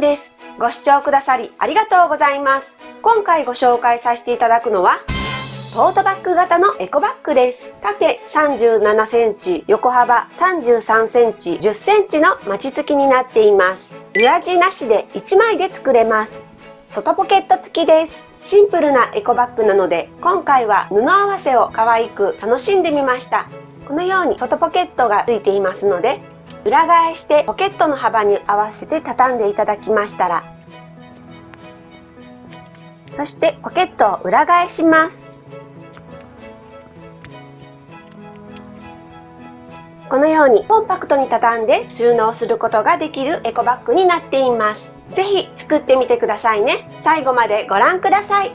です。ご視聴くださりありがとうございます。今回ご紹介させていただくのは、トートバッグ型のエコバッグです。縦37センチ、横幅33センチ、10センチのマチ付きになっています。裏地なしで1枚で作れます。外ポケット付きです。シンプルなエコバッグなので、今回は布合わせを可愛く楽しんでみました。このように外ポケットが付いていますので、裏返してポケットの幅に合わせて畳んでいただきましたら、そしてポケットを裏返します。このようにコンパクトに畳んで収納することができるエコバッグになっています。ぜひ作ってみてくださいね。最後までご覧ください。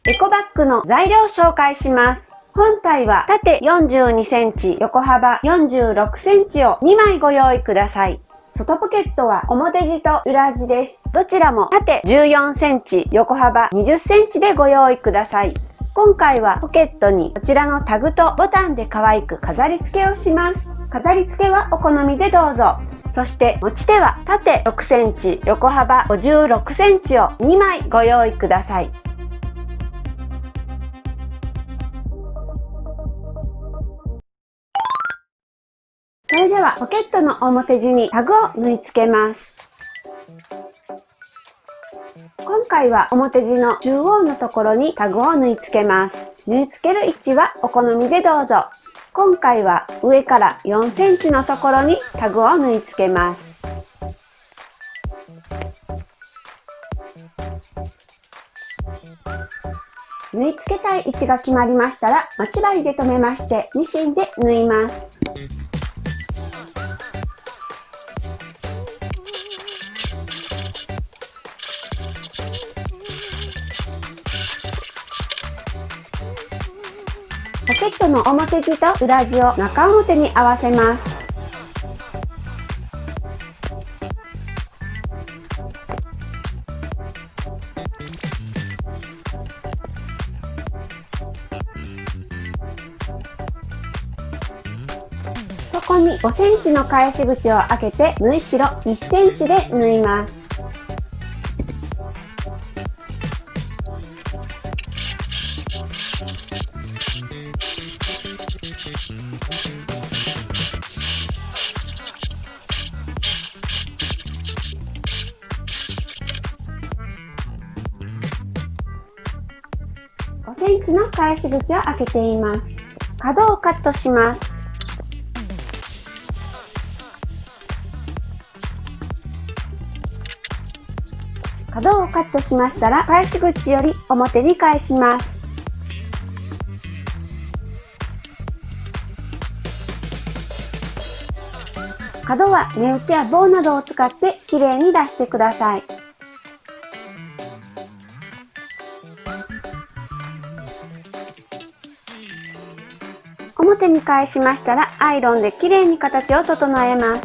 エコバッグの材料を紹介します。本体は縦42センチ、横幅46センチを2枚ご用意ください。外ポケットは表地と裏地です。どちらも縦14センチ、横幅20センチでご用意ください。今回はポケットにこちらのタグとボタンで可愛く飾り付けをします。飾り付けはお好みでどうぞ。そして持ち手は縦6センチ、横幅56センチを2枚ご用意ください。それではポケットの表地にタグを縫い付けます。今回は表地の中央のところにタグを縫い付けます。縫い付ける位置はお好みでどうぞ。今回は上から4センチのところにタグを縫い付けます。縫い付けたい位置が決まりましたら、待ち針で留めましてミシンで縫います。ポケットの表地と裏地を中表に合わせます。そこに5センチの返し口を開けて縫い代1センチで縫います。5センチの返し口を開けています。角をカットします。角をカットしましたら、返し口より表に返します。角は目打ちや棒などを使ってきれいに出してください。表に返しましたら、アイロンできれいに形を整えます。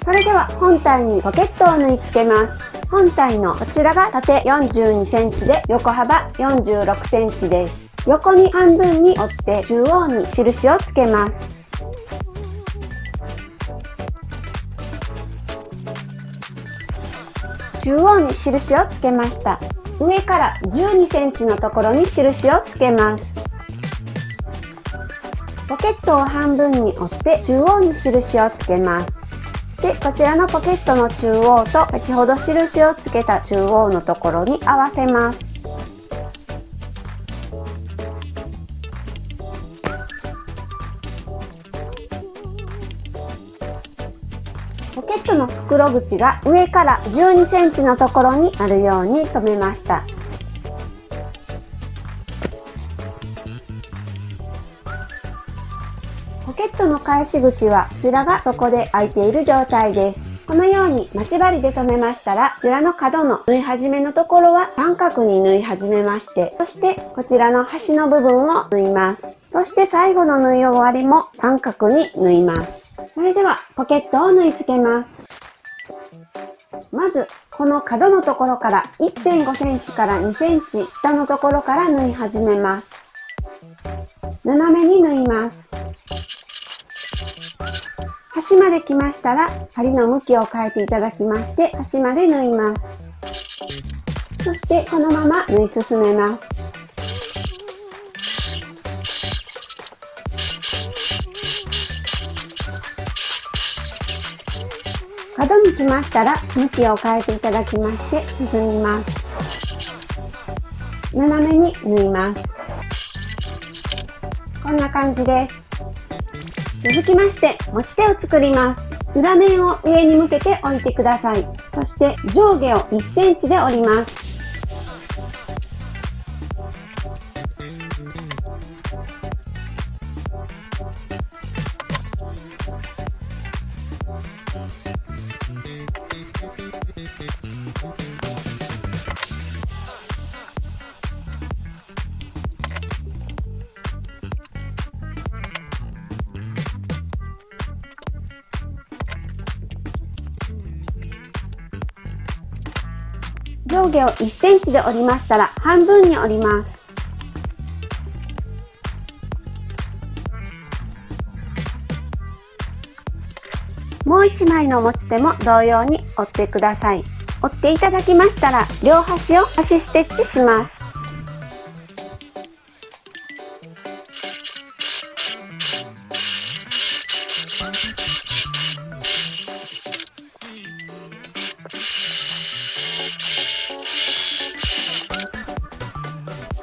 それでは本体にポケットを縫い付けます。本体のこちらが縦42センチで横幅46センチです。横に半分に折って中央に印をつけます。中央に印をつけました。上から12センチのところに印をつけます。ポケットを半分に折って中央に印をつけます。で、こちらのポケットの中央と先ほど印をつけた中央のところに合わせます。ポケットの袋口が上から12センチのところにあるように留めました。ポケットの返し口はこちらが底で開いている状態です。このように待ち針で留めましたら、こちらの角の縫い始めのところは三角に縫い始めまして、そしてこちらの端の部分を縫います。そして最後の縫い終わりも三角に縫います。それではポケットを縫い付けます。まずこの角のところから 1.5 センチから2センチ下のところから縫い始めます。斜めに縫います。端まで来ましたら針の向きを変えていただきまして端まで縫います。そしてこのまま縫い進めます。角に来ましたら向きを変えていただきまして進みます。斜めに縫います。こんな感じです。続きまして持ち手を作ります。裏面を上に向けて置いてください。そして上下を1センチで折ります。上下を1センチで折りましたら半分に折ります。もう1枚の持ち手も同様に折ってください。折っていただきましたら両端を端ステッチします。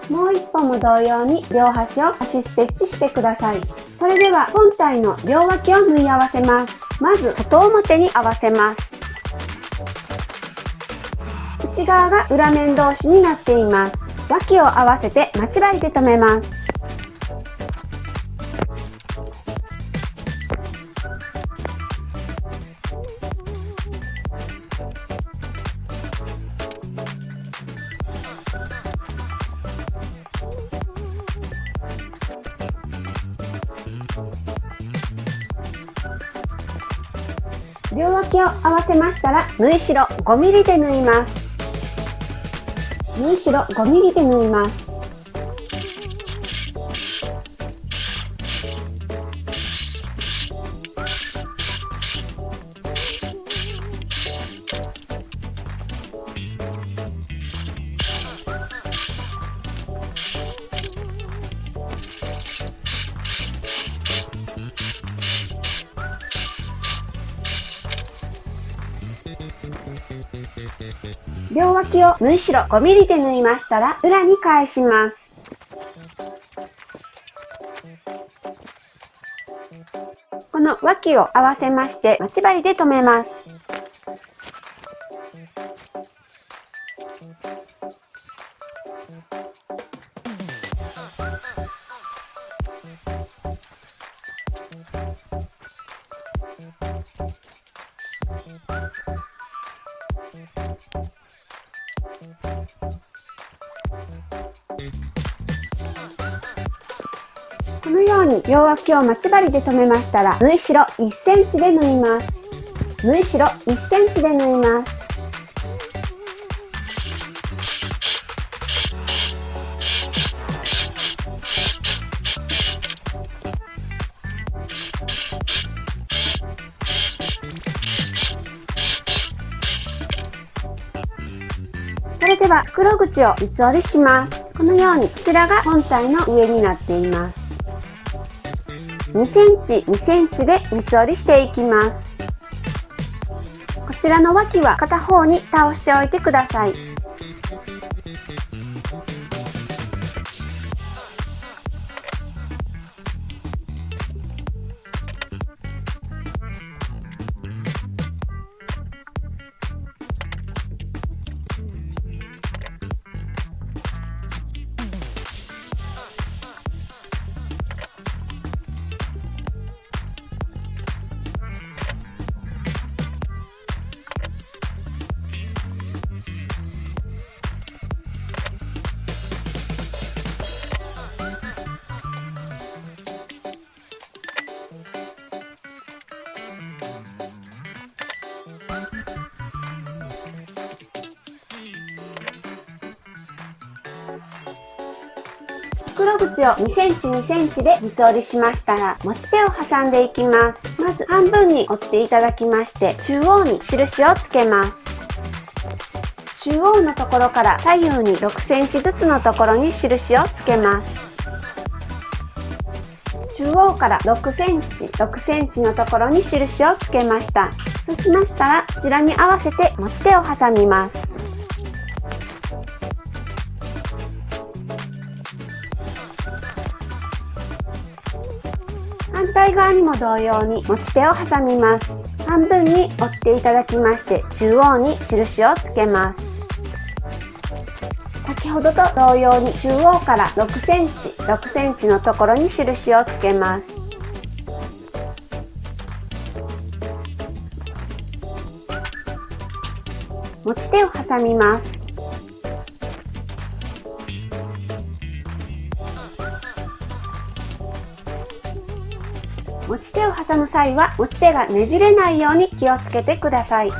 もう一本も同様に両端を端ステッチしてください。それでは本体の両脇を縫い合わせます。まず外表に合わせます。内側が裏面同士になっています。脇を合わせて待ち針で留めます。両脇を合わせましたら縫い代 5mm で縫います。縫い代 5mm で縫います。両脇を縫い代 5mm で縫いましたら裏に返します。この脇を合わせまして待ち針で留めます。このように両脇を待ち針で留めましたら縫い代 1センチで縫います。縫い代1センチで縫います。それでは袋口を三つ折りします。このようにこちらが本体の上になっています。2センチ2センチで三つ折りしていきます。こちらの脇は片方に倒しておいてください。袋口を2センチ2センチで三つ折りしましたら、持ち手を挟んでいきます。まず半分に折っていただきまして、中央に印をつけます。中央のところから左右に6センチずつのところに印をつけます。中央から6センチ、6センチのところに印をつけました。そうしましたら、こちらに合わせて持ち手を挟みます。反対側にも同様に持ち手を挟みます。半分に折っていただきまして、中央に印をつけます。先ほどと同様に中央から6センチ、6センチのところに印をつけます。持ち手を挟みます。持ち手を挟む際は持ち手がねじれないように気をつけてください。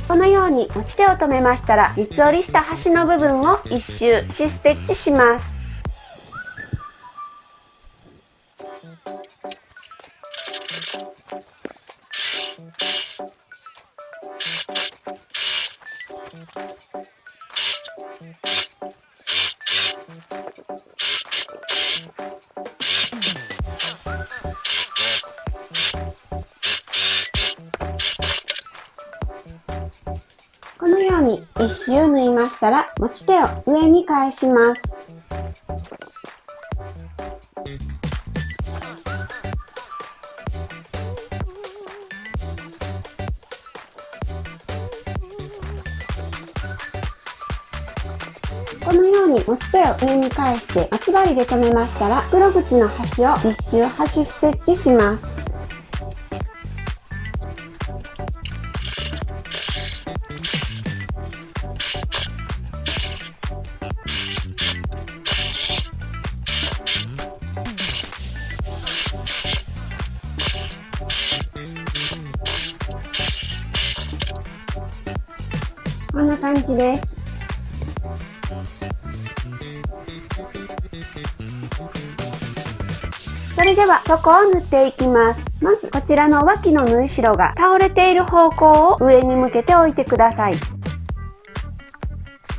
このように持ち手を留めましたら、三つ折りした端の部分を1周システッチします。このように1周縫いましたら、持ち手を上に返します。このように持ち手を上に返して待ち針で留めましたら、袋口の端を1周端ステッチします。こんな感じです。それでは底を縫っていきます。まずこちらの脇の縫い代が倒れている方向を上に向けておいてください。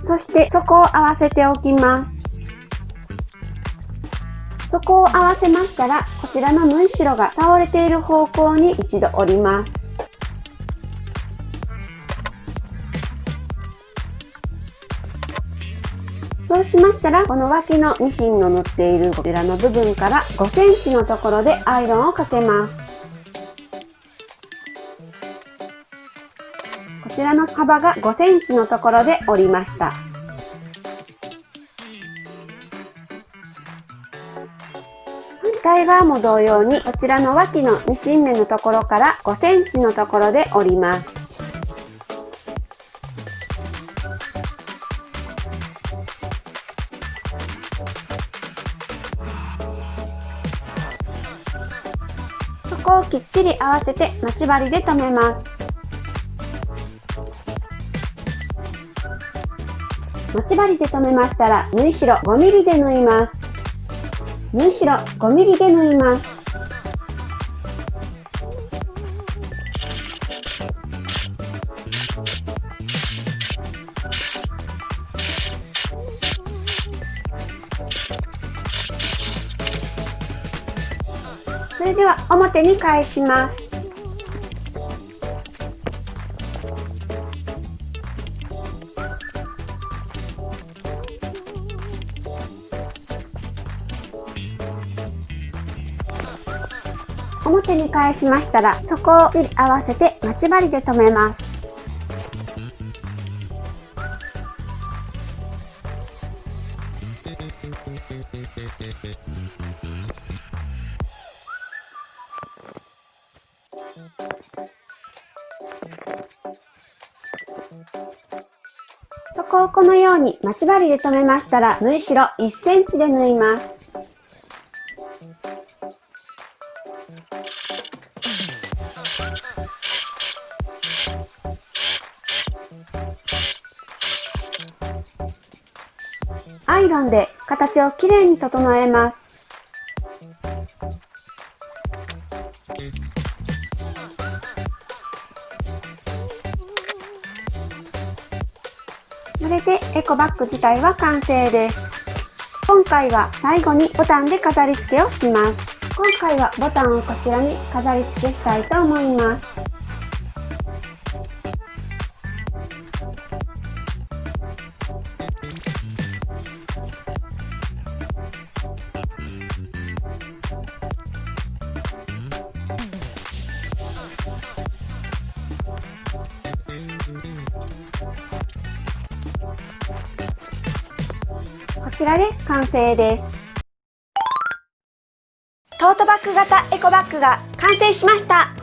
そして底を合わせておきます。底を合わせましたら、こちらの縫い代が倒れている方向に一度折ります。そうしましたら、この脇のミシンの縫っているこちらの部分から5センチのところでアイロンをかけます。こちらの幅が5センチのところで折りました。反対側も同様に、こちらの脇のミシン目のところから5センチのところで折ります。そこをきっちり合わせて待ち針で留めます。待ち針で留めましたら、縫い代 5mm で縫います。縫い代 5mm で縫います。それでは表に返します。表に返しましたら、底をきっちり合わせて待ち針で留めます。底をこのように待ち針で留めましたら、縫い代1センチで縫います。アアイロンで形をきれいに整えます。これでエコバッグ自体は完成です。今回は最後にボタンで飾り付けをします。今回はボタンをこちらに飾り付けしたいと思います。こちらで完成です。トートバッグ型エコバッグが完成しました。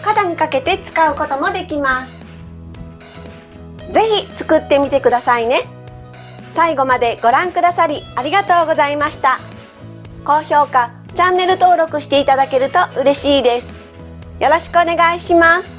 肩にかけて使うこともできます。ぜひ作ってみてくださいね。最後までご覧くださりありがとうございました。高評価、チャンネル登録していただけると嬉しいです。よろしくお願いします。